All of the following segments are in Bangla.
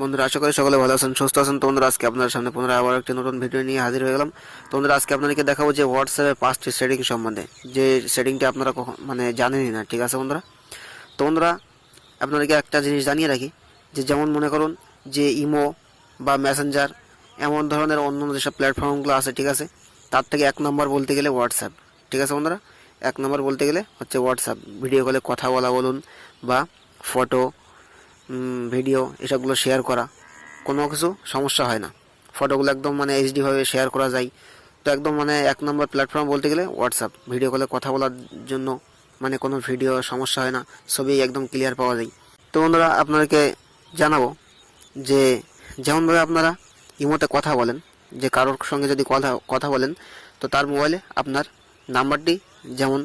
বন্ধুরা, আশা করি সকলে ভালো আছেন, সুস্থ আছেন। তো বন্ধুরা, আজকে আপনার সামনে পুনরায় আবার একটি নতুন ভিডিও নিয়ে হাজির হয়ে গেলাম। তো বন্ধুরা, আজকে আপনাদেরকে দেখাবো যে হোয়াটসঅ্যাপের 5টি সেটিং সম্বন্ধে, যে সেটিংটি আপনারা মানে জানেনই না। ঠিক আছে বন্ধুরা? তো বন্ধুরা, আপনাদেরকে একটা জিনিস জানিয়ে রাখি, যে যেমন মনে করুন যে ইমো বা মেসেঞ্জার এমন ধরনের অন্য যেসব প্ল্যাটফর্মগুলো আছে, ঠিক আছে, তার থেকে 1 নম্বর বলতে গেলে হোয়াটসঅ্যাপ। ঠিক আছে বন্ধুরা, 1 নম্বর বলতে গেলে হচ্ছে হোয়াটসঅ্যাপ। ভিডিও কলে কথা বলা বলুন বা ফটো, ভিডিও এসবগুলো শেয়ার করা, কোনো কিছু সমস্যা হয় না। ফটোগুলো একদম মানে এইচডিভাবে শেয়ার করা যায়। তো একদম মানে 1 নম্বর প্ল্যাটফর্ম বলতে গেলে হোয়াটসঅ্যাপ। ভিডিও কলে কথা বলার জন্য মানে কোনো ভিডিও সমস্যা হয় না, ছবি একদম ক্লিয়ার পাওয়া যায়। তো বন্ধুরা, আপনাদেরকে জানাবো যে যেমনভাবে আপনারা ইমোতে কথা বলেন, যে কারোর সঙ্গে যদি কথা কথা বলেন, তো তার মোবাইলে আপনার নাম্বারটি যেমন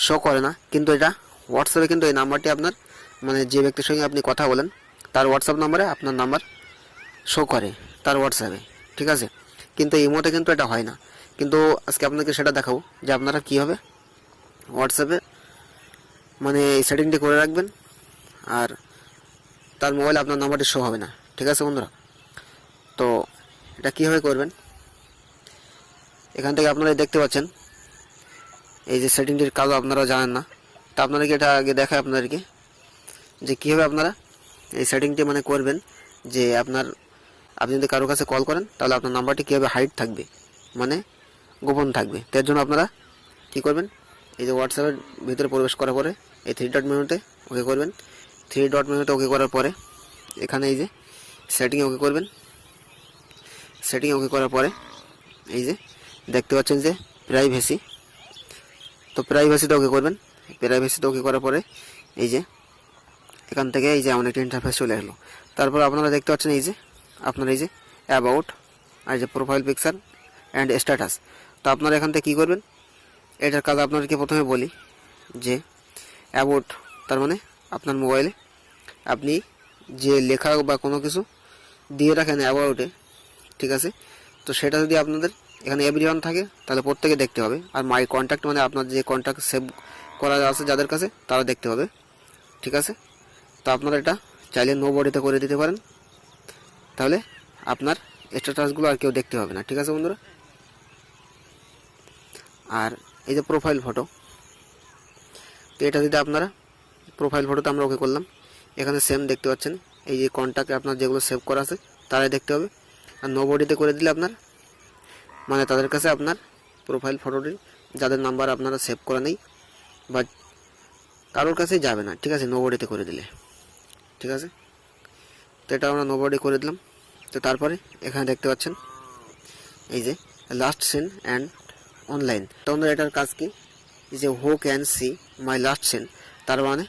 শো করে না, কিন্তু এটা হোয়াটসঅ্যাপে কিন্তু এই নাম্বারটি আপনার মানে যে ব্যক্তির সঙ্গে আপনি কথা বলেন তার হোয়াটসঅ্যাপ নাম্বারে আপনার নাম্বার শো করে তার হোয়াটসঅ্যাপে। ঠিক আছে, কিন্তু ইমোতে কিন্তু এটা হয় না। কিন্তু আজকে আপনাকে সেটা দেখাবো যে আপনারা কীভাবে হোয়াটসঅ্যাপে মানে এই সেটিংটি করে রাখবেন, আর তার মোবাইলে আপনার নাম্বারটি শো হবে না। ঠিক আছে বন্ধুরা? তো এটা কীভাবে করবেন, এখান থেকে আপনারা দেখতে পাচ্ছেন এই যে সেটিংটির কাজও আপনারা জানেন না। তা আপনাদেরকে এটা আগে দেখায় আপনাদেরকে যে কীভাবে আপনারা এই সেটিংটি মানে করবেন, যে আপনি যদি কারোর কাছে কল করেন তাহলে আপনার নাম্বারটি কীভাবে হাইড থাকবে, মানে গোপন থাকবে। তার জন্য আপনারা কী করবেন, এই যে হোয়াটসঅ্যাপের ভিতরে প্রবেশ করার পরে এই 3 ডট মেনুতে ওকে করবেন। 3 ডট মেনুতে ওকে করার পরে এখানে এই যে সেটিংয়ে ওকে করবেন। সেটিংয়ে ওকে করার পরে এই যে দেখতে পাচ্ছেন যে প্রাইভেসি, তো প্রাইভেসিতে ওকে করবেন। প্রাইভেসিতে ওকে করার পরে এই যে এখান থেকে এই যে এমন একটা ইন্টারফেস চলে আসলো। তারপর আপনারা দেখতে পাচ্ছেন এই যে আপনার এই যে অ্যাবাউট আর যে প্রোফাইল পিকচার অ্যান্ড স্ট্যাটাস। তো আপনারা এখান থেকে কী করবেন, এটার কাজ আপনাদেরকে প্রথমে বলি যে অ্যাবাউট তার মানে আপনার মোবাইলে আপনি যে লেখা বা কোনো কিছু দিয়ে রাখেন অ্যাবাউটে, ঠিক আছে, তো সেটা যদি আপনাদের এখানে এভরিওয়ান থাকে তাহলে প্রত্যেকে দেখতে হবে। আর মাই কন্ট্যাক্ট মানে আপনার যে কন্ট্যাক্ট সেভ করা আছে যাদের কাছে তারা দেখতে হবে। ঠিক আছে, তো আপনারা এটা চাইলে নো বডিতে করে দিতে পারেন, তাহলে আপনার স্ট্যাটাসগুলো আর কেউ দেখতে হবে না। ঠিক আছে বন্ধুরা? আর এই যে প্রোফাইল ফটো, তো এটা যদি আপনারা প্রোফাইল ফটোতে আমরা ওকে করলাম, এখানে সেম দেখতে পাচ্ছেন এই যে কন্ট্যাক্টে আপনার যেগুলো সেভ করা আছে তারাই দেখতে হবে। আর নো বডিতে করে দিলে আপনার মানে তাদের কাছে আপনার প্রোফাইল ফটোটি যাদের নাম্বার আপনারা সেভ করা নেই বা কারোর কাছেই যাবে না। ঠিক আছে, নো বডিতে করে দিলে। ঠিক আছে, তো এটা আমরা নো বডি করে দিলাম। তো তারপরে এখানে দেখতে পাচ্ছেন এই যে লাস্ট সিন অ্যান্ড অনলাইন। তো আমাদের এটার কাজ কি, যে who can see my last seen, তার মানে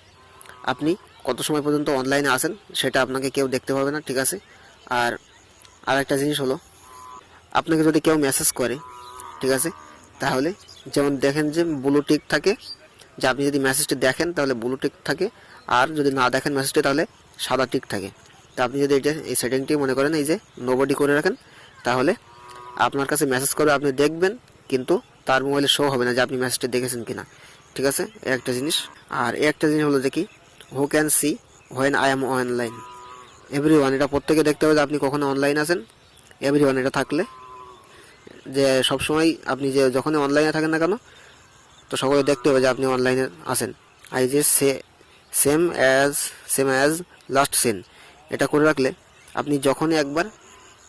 আপনি কত সময় পর্যন্ত অনলাইনে আসেন সেটা আপনাকে কেউ দেখতে পাবে না। ঠিক আছে, আর একটা জিনিস হলো, আপনাকে যদি কেউ মেসেজ করে, ঠিক আছে, তাহলে যেমন দেখেন যে ব্লু টিক থাকে, যে আপনি যদি মেসেজটি দেখেন তাহলে ব্লু টিক থাকে, আর যদি না দেখেন মেসেজটি তাহলে সাদা টিক থাকে। তো আপনি যদি এই সেটিংটি মনে করেন এই যে নোবডি করে রাখেন, তাহলে আপনার কাছে মেসেজ করবে, আপনি দেখবেন, কিন্তু তার মোবাইলে শো হবে না যে আপনি মেসেজটি দেখেছেন কিনা। ঠিক আছে, একটা জিনিস। আর একটা জিনিস হলো যে কি, হু can C when I am online, everyone, এটা প্রত্যেকে দেখতে হবে যে আপনি কখনো অনলাইন আছেন। এভরিওয়ান এটা থাকলে যে সবসময় আপনি যে যখনই অনলাইনে থাকেন না কেন, তো সকলে দেখতে হবে যে আপনি অনলাইনে আছেন। আর যে সেম অ্যাজ লাস্ট সিন, এটা করে রাখলে আপনি যখনই একবার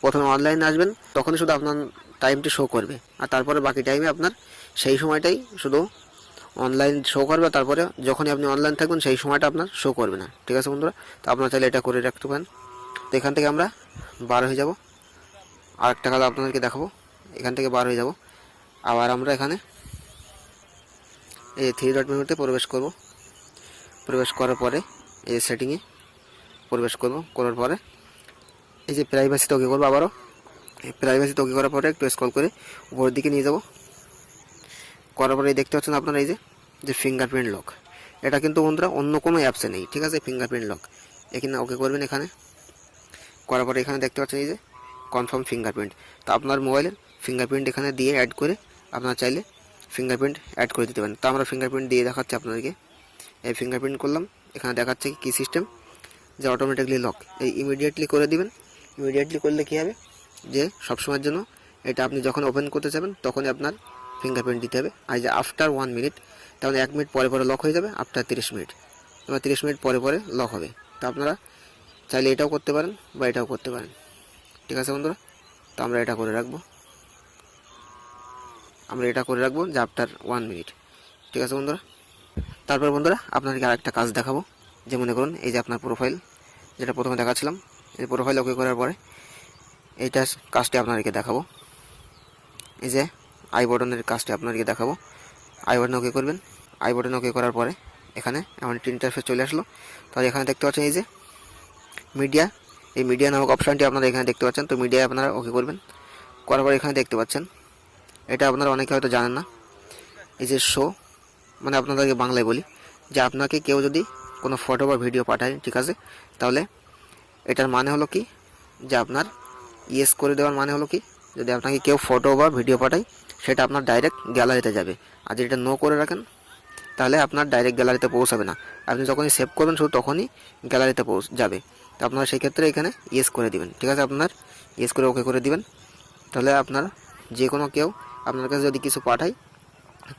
প্রথমে অনলাইনে আসবেন তখনই শুধু আপনার টাইমটি শো করবে, আর তারপরে বাকি টাইমে আপনার সেই সময়টাই শুধু অনলাইন শো করবে। তারপরে যখনই আপনি অনলাইন থাকবেন সেই সময়টা আপনার শো করবে না। ঠিক আছে বন্ধুরা? তো আপনারা চাইলে এটা করে রাখতে পারেন। তো এখান থেকে আমরা বার হয়ে যাব, আর একটা কাজ আপনাদেরকে দেখাবো। এখান থেকে বার হয়ে যাব, আবার আমরা এখানে এই 3 ডট মেনুতে প্রবেশ করব। প্রবেশ করার পরে এই সেটিংয়ে প্রবেশ করব, করার পরে এই যে প্রাইভেসিতে ওকে করবো। আবারও এই প্রাইভেসিতে ওকে করার পরে একটু স্ক্রল করে উপরের দিকে নিয়ে যাব। করার পরে দেখতে পাচ্ছেন আপনারা এই যে ফিঙ্গারপ্রিন্ট লক, এটা কিন্তু বন্ধুরা অন্য কোনো অ্যাপসে নেই। ঠিক আছে, ফিঙ্গারপ্রিন্ট লক এখানে ওকে করবেন। এখানে করার পরে এখানে দেখতে পাচ্ছেন এই যে কনফার্ম ফিঙ্গারপ্রিন্ট। তো আপনার মোবাইলের ফিঙ্গারপ্রিন্ট এখানে দিয়ে অ্যাড করে আপনারা চাইলে ফিঙ্গারপ্রিন্ট অ্যাড করে দিতে পারেন। তো আমরা ফিঙ্গারপ্রিন্ট দিয়ে দেখাচ্ছি আপনাদেরকে। এই ফিঙ্গারপ্রিন্ট করলাম, এখানে দেখাচ্ছে কি সিস্টেম, যে অটোমেটিকলি লক, এই ইমিডিয়েটলি করে দিবেন। ইমিডিয়েটলি করলে কী হবে যে সবসময়ের জন্য এটা আপনি যখন ওপেন করতে যাবেন তখনই আপনার ফিঙ্গারপ্রিন্ট দিতে হবে। আর যে আফটার 1 মিনিট, তাহলে 1 মিনিট পরে পরে লক হয়ে যাবে। আফটার 30 মিনিট, এবার 30 মিনিট পরে পরে লক হবে। তো আপনারা চাইলে এটাও করতে পারেন বা এটাও করতে পারেন। ঠিক আছে বন্ধুরা, তো আমরা এটা করে রাখবো, যে আফটার 1 মিনিট। ঠিক আছে বন্ধুরা। তারপর বন্ধুরা আপনাদেরকে আরেকটা কাজ দেখাবো। যে মনে করুন এই যে আপনার প্রোফাইল, যেটা প্রথমে দেখাচ্ছিলাম, এই প্রোফাইল ওকে করার পরে এইটা কাজটি আপনাদেরকে দেখাবো। এই যে আই বাটনের কাজটি আপনাদেরকে দেখাবো। আই বাটনে ওকে করবেন। আই বাটনে ওকে করার পরে এখানে এমন একটি ইন্টারফেস চলে আসলো। তাহলে এখানে দেখতে পাচ্ছেন এই যে মিডিয়া, এই মিডিয়া নামক অপশানটি আপনারা এখানে দেখতে পাচ্ছেন। তো মিডিয়ায় আপনারা ওকে করবেন। করার পর এখানে দেখতে পাচ্ছেন, এটা আপনারা অনেকে হয়তো জানেন না, এই যে শো, মানে আপনাদেরকে বাংলায় বলি, যে আপনাকে কেউ যদি কোনো ফটো বা ভিডিও পাঠায়, ঠিক আছে, তাহলে এটার মানে হলো কি, যে আপনার ইয়েস করে দেওয়ার মানে হলো কি, যদি আপনাকে কেউ ফটো বা ভিডিও পাঠায় সেটা আপনার ডাইরেক্ট গ্যালারিতে যাবে। আর যদি এটা নো করে রাখেন তাহলে আপনার ডাইরেক্ট গ্যালারিতে পৌঁছাবে না। আপনি যখনই সেভ করবেন শুধু তখনই গ্যালারিতে যাবে। তো আপনারা সেই ক্ষেত্রে এখানে ইয়েস করে দিবেন। ঠিক আছে, আপনার ইয়েস করে ওকে করে দিবেন। তাহলে আপনার যে কোনো কেউ আপনার কাছে যদি কিছু পাঠায়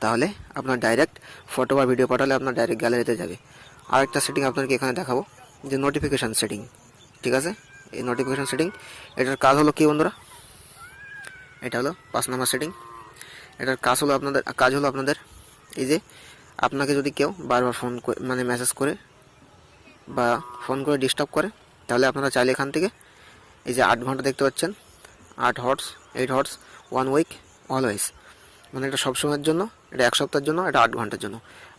তাহলে আপনার ডাইরেক্ট ফটো বা ভিডিও পাঠালে আপনার ডাইরেক্ট গ্যালারিতে যাবে। আরেকটা সেটিং আপনাকে এখানে দেখাবো, যে নোটিফিকেশান সেটিং। ঠিক আছে, এই নোটিফিকেশান সেটিং, এটার কাজ হলো কি বন্ধুরা, এটা হলো 5 নম্বর সেটিং। এটার কাজ হলো আপনাদের এই যে আপনাকে যদি কেউ বারবার ফোন মানে মেসেজ করে বা ফোন করে ডিস্টার্ব করে, তাহলে আপনারা চাইলে এখান থেকে এই যে 8 ঘন্টা দেখতে পাচ্ছেন, 8 হর্স, 8 হর্স, 1 উইক, অলওয়েজ, মানে এটা সবসময়ের জন্য, এটা 1 সপ্তাহের জন্য, এটা 8 ঘন্টার জন্য।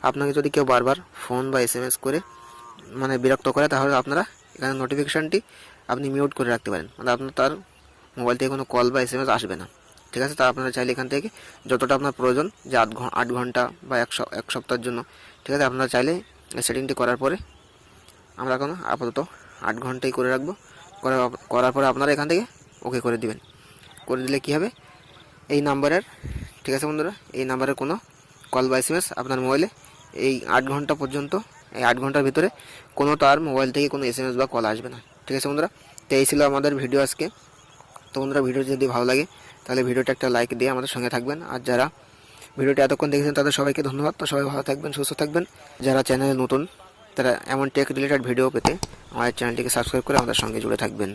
আপনাকে যদি কেউ বারবার ফোন বা SMS করে মানে বিরক্ত করে, তাহলে আপনারা এখানে নোটিফিকেশানটি আপনি মিউট করে রাখতে পারেন, মানে আপনার তার মোবাইল থেকে কোনো কল বা SMS আসবে না। ঠিক আছে, তা আপনারা চাইলে এখান থেকে যতটা আপনার প্রয়োজন, যে 8 ঘন্টা বা 1 সপ্তাহের জন্য, ঠিক আছে, আপনারা চাইলে এই সেটিংটি করার পরে, আমরা এখন আপাতত 8 ঘন্টাই করে রাখবো। করার পরে আপনারা এখান থেকে ওকে করে দিবেন। করে দিলে কী হবে, এই নাম্বারের, ঠিক আছে বন্ধুরা, এই নাম্বারের কোনো কল বা SMS আপনার মোবাইলে এই 8 ঘন্টা পর্যন্ত, এই 8 ঘন্টার ভিতরে কোনো তার মোবাইল থেকে কোনো SMS বা কল আসবে না। ঠিক আছে বন্ধুরা, তো এই ছিল আমাদের ভিডিও আজকে। তো বন্ধুরা, ভিডিও যদি ভালো লাগে তাহলে ভিডিওটা একটা লাইক দিয়ে আমাদের সঙ্গে থাকবেন। আর যারা ভিডিওটা এতক্ষণ দেখেছেন তাদের সবাইকে ধন্যবাদ। তো সবাই ভালো থাকবেন, সুস্থ থাকবেন। যারা চ্যানেলে নতুন তারা এমন টেক রিলেটেড ভিডিও পেতে আমাদের চ্যানেলটিকে সাবস্ক্রাইব করে আমাদের সঙ্গে জুড়ে থাকবেন।